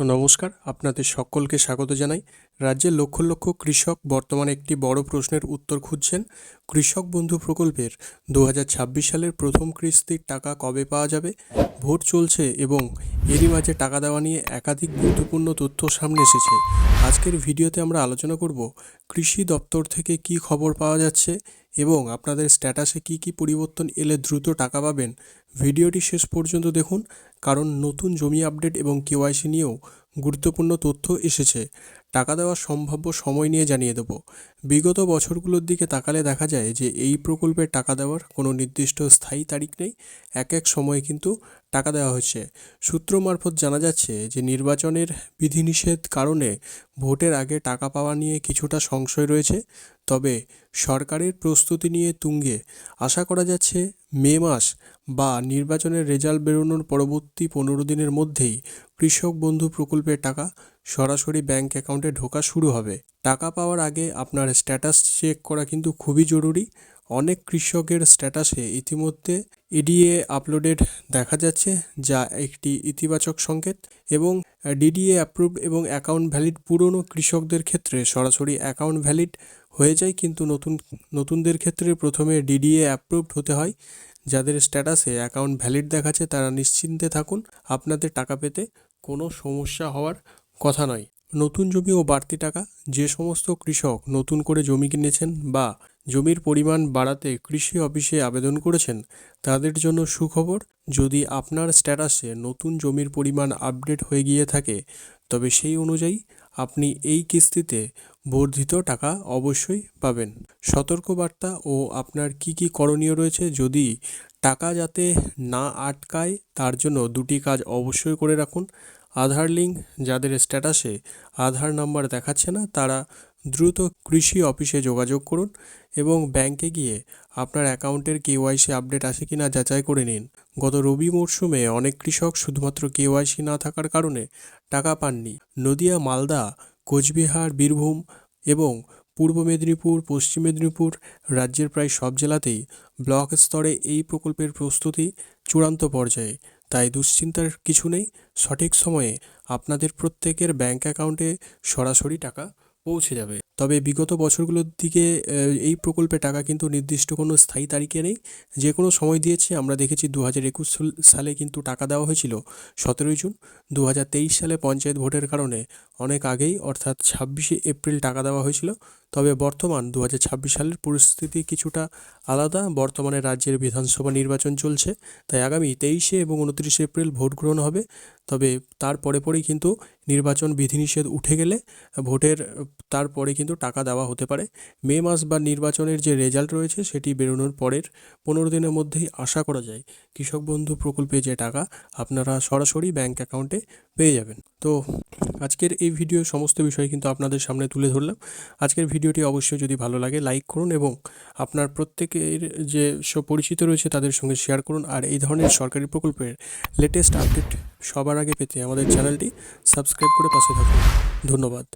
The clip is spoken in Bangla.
নমস্কার, আপনাদের সকলকে স্বাগত জানাই। রাজ্যের লক্ষ লক্ষ কৃষক বর্তমানে একটি বড় প্রশ্নের উত্তর খুঁজছেন। কৃষক বন্ধু প্রকল্পের 2026 সালের প্রথম কিস্তির টাকা কবে পাওয়া যাবে? ভোট চলছে এবং এরই মাঝে টাকা দেওয়া নিয়ে একাধিক গুরুত্বপূর্ণ তথ্য সামনে এসেছে। আজকের ভিডিওতে আমরা আলোচনা করব কৃষি দপ্তর থেকে কি খবর পাওয়া যাচ্ছে এবং আপনাদের স্ট্যাটাসে কি কি পরিবর্তন এলে দ্রুত টাকা পাবেন। ভিডিওটি শেষ পর্যন্ত দেখুন, কারণ নতুন জমি আপডেট এবং কেওয়াইসি নিয়েও গুরুত্বপূর্ণ তথ্য এসেছে। টাকা দেওয়ার সম্ভাব্য সময় নিয়ে জানিয়ে দেব। বিগত বছরগুলোর দিকে তাকালে দেখা যায় যে এই প্রকল্পে টাকা দেওয়ার কোনো নির্দিষ্ট স্থায়ী তারিখ নেই, এক এক সময়ে কিন্তু টাকা দেওয়া হচ্ছে। সূত্র মারফত জানা যাচ্ছে যে নির্বাচনের বিধিনিষেধ কারণে ভোটের আগে টাকা পাওয়া নিয়ে কিছুটা সংশয় রয়েছে, তবে সরকারের প্রস্তুতি নিয়ে তুঙ্গে। আশা করা যাচ্ছে মে মাস বা নির্বাচনের রেজাল্ট বেরোনোর পরবর্তী 15 দিনের মধ্যেই কৃষক বন্ধু প্রকল্পের টাকা সরাসরি ব্যাংক অ্যাকাউন্টে ঢোকা শুরু হবে। টাকা পাওয়ার আগে আপনার স্ট্যাটাস চেক করা কিন্তু খুবই জরুরি। অনেক কৃষকের স্ট্যাটাসে ইতিমধ্যে ইডিএ আপলোডেড দেখা যাচ্ছে, যা একটি ইতিবাচক সংকেত। এবং ডিডিএ অ্যাপ্রুভড এবং অ্যাকাউন্ট ভ্যালিড পুরনো কৃষকদের ক্ষেত্রে সরাসরি অ্যাকাউন্ট ভ্যালিড হয়ে যায়, কিন্তু নতুনদের ক্ষেত্রে প্রথমে ডিডিএ অ্যাপ্রুভড হতে হয়। যাদের স্ট্যাটাসে অ্যাকাউন্ট ভ্যালিড দেখাচ্ছে তারা নিশ্চিন্তে থাকুন, আপনাদের টাকা পেতে কোনো সমস্যা হওয়ার কথা নয়। নতুন জমি ও বাড়তি টাকা। যে সমস্ত কৃষক নতুন করে জমি কিনেছেন বা জমির পরিমাণ বাড়াতে কৃষি অফিসে আবেদন করেছেন, তাদের জন্য সুখবর। যদি আপনার স্ট্যাটাসে নতুন জমির পরিমাণ আপডেট হয়ে গিয়ে থাকে, তবে সেই অনুযায়ী আপনি এই কিস্তিতে বর্ধিত টাকা অবশ্যই পাবেন। সতর্কবার্তা ও আপনার কি কি করণীয় রয়েছে। যদি টাকা যাতে না আটকায়, তার জন্য দুটি কাজ অবশ্যই করে রাখুন। আধার লিঙ্ক। যাদের স্ট্যাটাসে আধার নাম্বার দেখাচ্ছে না, তারা দ্রুত কৃষি অফিসে যোগাযোগ করুন এবং ব্যাংকে গিয়ে আপনার অ্যাকাউন্টের কেওয়াইসি আপডেট আছে কিনা যাচাই করে নিন। গত রবি মরশুমে অনেক কৃষক শুধুমাত্র কেওয়াইসি না থাকার কারণে টাকা পাননি। নদিয়া, মালদা, কোচবিহার, বীরভূম এবং পূর্ব মেদিনীপুর, পশ্চিম মেদিনীপুর রাজ্যের প্রায় সব জেলাতেই ব্লক স্তরে এই প্রকল্পের প্রস্তুতি চূড়ান্ত পর্যায়ে। তাই দুশ্চিন্তার কিছু নেই, সঠিক সময়ে আপনাদের প্রত্যেকের ব্যাংক অ্যাকাউন্টে সরাসরি টাকা পৌঁছে যাবে। তবে বিগত বছরগুলোর দিকে এই প্রকল্পে টাকা কিন্তু নির্দিষ্ট কোনো স্থায়ী তারিখে নেই, যে কোনো সময় দিয়েছে। আমরা দেখেছি 2021 সালে কিন্তু টাকা দেওয়া হয়েছিল 17 জুন। 2023 সালে পঞ্চায়েত ভোটের কারণে অনেক আগেই, অর্থাৎ 26 এপ্রিল টাকা দেওয়া হয়েছিল। তবে বর্তমান 2026 সালের পরিস্থিতি কিছুটা আলাদা। বর্তমানে রাজ্যের বিধানসভা নির্বাচন চলছে, তাই আগামী 23 এবং 29 এপ্রিল ভোট গ্রহণ হবে। তবে তারপরে পরেই কিন্তু নির্বাচন বিধিনিষেধ উঠে গেলে ভোটের তারপরে কিন্তু টাকা দেওয়া হতে পারে। মে মাস বা নির্বাচনের যে রেজাল্ট রয়েছে সেটি বেরোনোর পরের 15 দিনের মধ্যেই আশা করা যায় কৃষক বন্ধু প্রকল্পে যে টাকা আপনারা সরাসরি ব্যাংক অ্যাকাউন্টে পেয়ে যাবেন। তো আজকের এই ভিডিও সমস্ত বিষয় কিন্তু আপনাদের সামনে তুলে ধরলাম। আজকের ভিডিওটি অবশ্যই যদি ভালো লাগে লাইক করুন এবং আপনার প্রত্যেকের যে সব পরিচিত রয়েছে তাদের সঙ্গে শেয়ার করুন। আর এই ধরনের সরকারি প্রকল্পের লেটেস্ট আপডেট সবার আগে পেতে আমাদের চ্যানেলটি সাবস্ক্রাইব করে পাশে থাকুন। ধন্যবাদ।